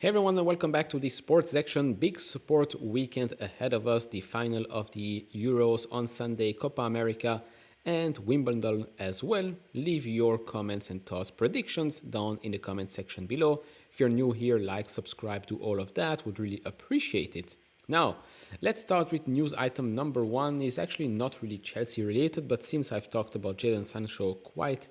Hey everyone and welcome back to the Sports Zection. Big sport weekend ahead of us, the final of the Euros on Sunday, Copa America and Wimbledon as well. Leave your comments and thoughts, predictions down in the comment section below. If you're new here, like, subscribe, do all of that, would really appreciate it. Now, let's start with news item number one. Is actually not really Chelsea related, but since I've talked about Jadon Sancho quite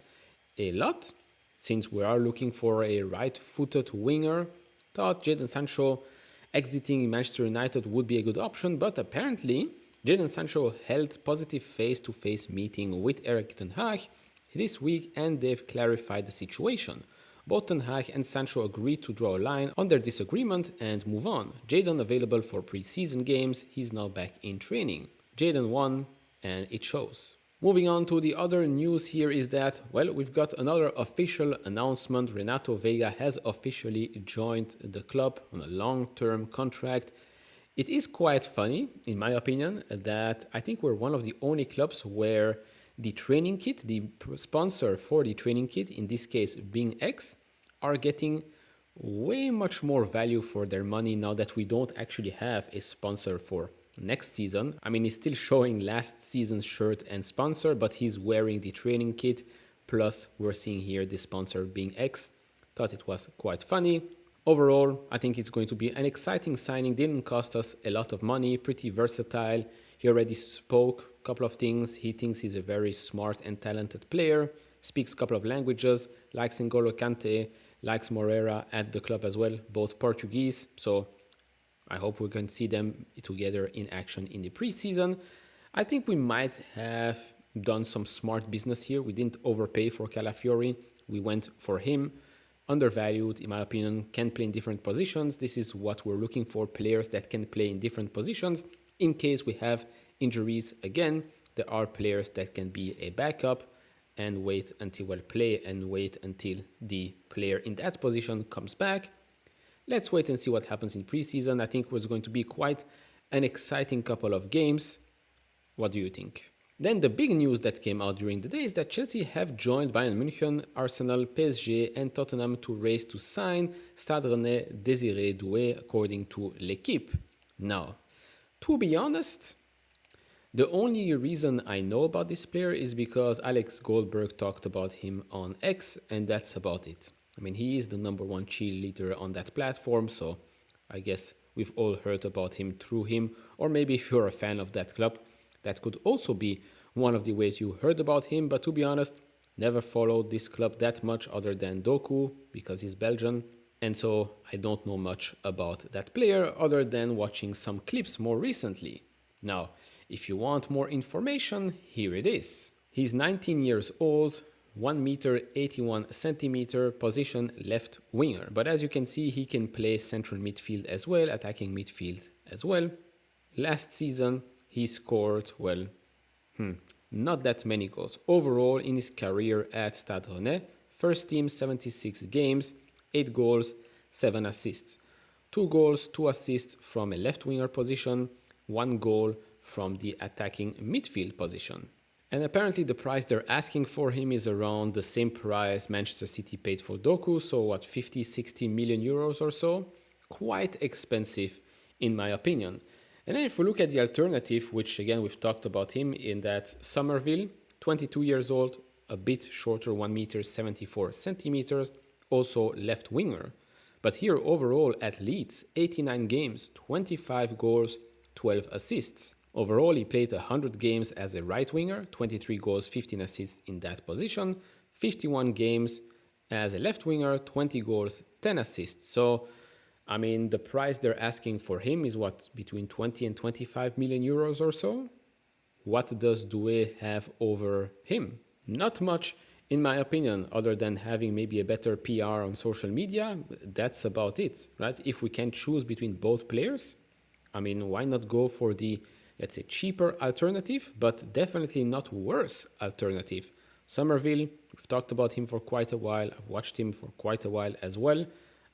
a lot, since we are looking for a right-footed winger, thought Jadon Sancho exiting Manchester United would be a good option, but apparently Jadon Sancho held positive face-to-face meeting with Erik ten Hag this week and they've clarified the situation. Both ten Hag and Sancho agreed to draw a line on their disagreement and move on. Jadon available for pre-season games, he's now back in training. Jadon won and it shows. Moving on to the other news here is that, well, we've got another official announcement. Renato Veiga has officially joined the club on a long-term contract. It is quite funny, in my opinion, that I think we're one of the only clubs where the training kit, the sponsor for the training kit, in this case being X, are getting way much more value for their money now that we don't actually have a sponsor for next season. I mean, he's still showing last season's shirt and sponsor, but he's wearing the training kit. Plus, we're seeing here the sponsor being X. Thought it was quite funny. Overall, I think it's going to be an exciting signing. Didn't cost us a lot of money, pretty versatile. He already spoke a couple of things. He thinks he's a very smart and talented player. Speaks a couple of languages, likes N'Golo Kante, likes Moreira at the club as well, both Portuguese. So I hope we can see them together in action in the preseason. I think we might have done some smart business here. We didn't overpay for Calafiori. We went for him. Undervalued, in my opinion, can play in different positions. This is what we're looking for, players that can play in different positions. In case we have injuries again, there are players that can be a backup and wait until play and wait until the player in that position comes back. Let's wait and see what happens in preseason. I think it was going to be quite an exciting couple of games. What do you think? Then the big news that came out during the day is that Chelsea have joined Bayern München, Arsenal, PSG and Tottenham to race to sign Stade Rennais Désiré Doué according to L'Équipe. Now, to be honest, the only reason I know about this player is because Alex Goldberg talked about him on X and that's about it. I mean, he is the number one cheerleader on that platform, so I guess we've all heard about him through him. Or maybe if you're a fan of that club, that could also be one of the ways you heard about him. But to be honest, never followed this club that much other than Doku, because he's Belgian. And so I don't know much about that player other than watching some clips more recently. Now, if you want more information, here it is. He's 19 years old, 1 meter 81 centimeter, position left winger. But as you can see, he can play central midfield as well, attacking midfield as well. Last season, he scored, not that many goals. Overall, in his career at Stade Rennais, first team 76 games, 8 goals, 7 assists. 2 goals, 2 assists from a left winger position, 1 goal from the attacking midfield position. And apparently the price they're asking for him is around the same price Manchester City paid for Doku, so 50-60 million euros or so. Quite expensive in my opinion. And then if we look at the alternative, which again we've talked about him in that Summerville, 22 years old, a bit shorter, 1 meter 74 centimeters, also left winger. But here overall at Leeds, 89 games, 25 goals, 12 assists. Overall, he played 100 games as a right winger, 23 goals, 15 assists in that position, 51 games as a left winger, 20 goals, 10 assists. So, I mean, the price they're asking for him is between 20 and 25 million euros or so? What does Doué have over him? Not much, in my opinion, other than having maybe a better PR on social media. That's about it, right? If we can choose between both players, I mean, why not go for the, let's say, cheaper alternative, but definitely not worse alternative. Summerville, we've talked about him for quite a while. I've watched him for quite a while as well.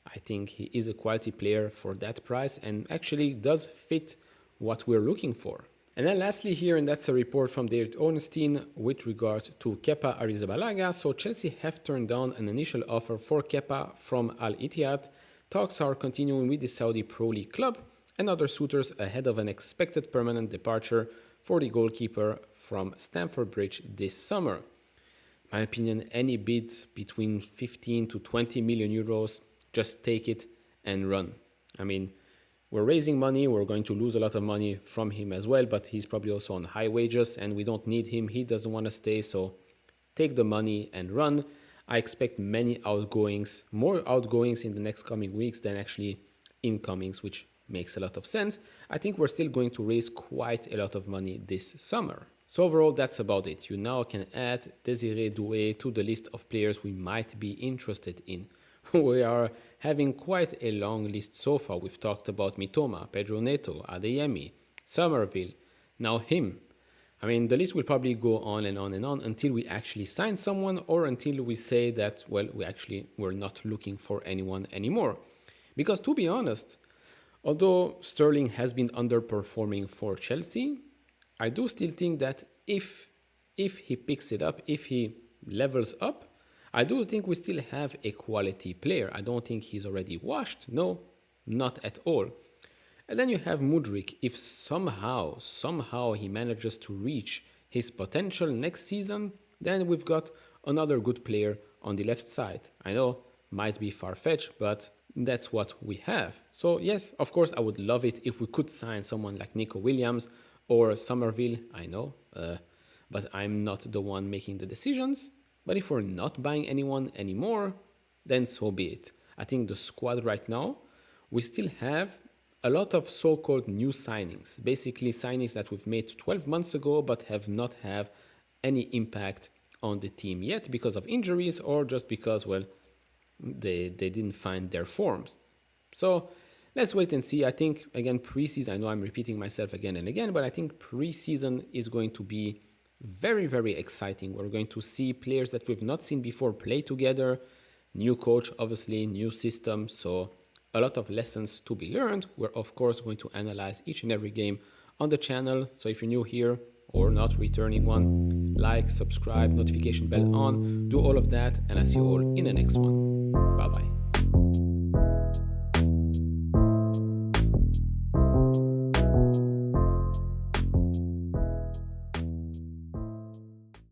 I think he is a quality player for that price and actually does fit what we're looking for. And then lastly here, and that's a report from David Ornstein with regard to Kepa Arrizabalaga. So Chelsea have turned down an initial offer for Kepa from Al Ittihad. talks are continuing with the Saudi Pro League club and other suitors ahead of an expected permanent departure for the goalkeeper from Stamford Bridge this summer. In my opinion, any bid between 15 to 20 million euros, just take it and run. I mean, we're raising money, we're going to lose a lot of money from him as well, but he's probably also on high wages and we don't need him. He doesn't want to stay, so take the money and run. I expect many outgoings, more outgoings in the next coming weeks than actually incomings, which makes a lot of sense. I think we're still going to raise quite a lot of money this summer. So overall, that's about it. You now can add Désiré Doué to the list of players we might be interested in. We are having quite a long list so far. We've talked about Mitoma, Pedro Neto, Adeyemi, Summerville, now him. I mean, the list will probably go on and on and on until we actually sign someone or until we say that, well, we're not looking for anyone anymore. Because to be honest, although Sterling has been underperforming for Chelsea, I do still think that if he picks it up, if he levels up, I do think we still have a quality player. I don't think he's already washed. No, not at all. And then you have Mudryk. If somehow he manages to reach his potential next season, then we've got another good player on the left side. I know, might be far-fetched, but that's what we have. So yes, of course, I would love it if we could sign someone like Nico Williams or Summerville. I know, but I'm not the one making the decisions. But if we're not buying anyone anymore, then so be it. I think the squad right now, we still have a lot of so-called new signings. Basically signings that we've made 12 months ago but have not had any impact on the team yet because of injuries or just because, well, they didn't find their forms. So let's wait and see. I think, again, preseason, I know I'm repeating myself again and again, but I think preseason is going to be very, very exciting. We're going to see players that we've not seen before play together. New coach, obviously, new system. So a lot of lessons to be learned. We're, of course, going to analyze each and every game on the channel. So if you're new here or not returning one, like, subscribe, notification bell on, do all of that. And I see you all in the next one. Bye-bye.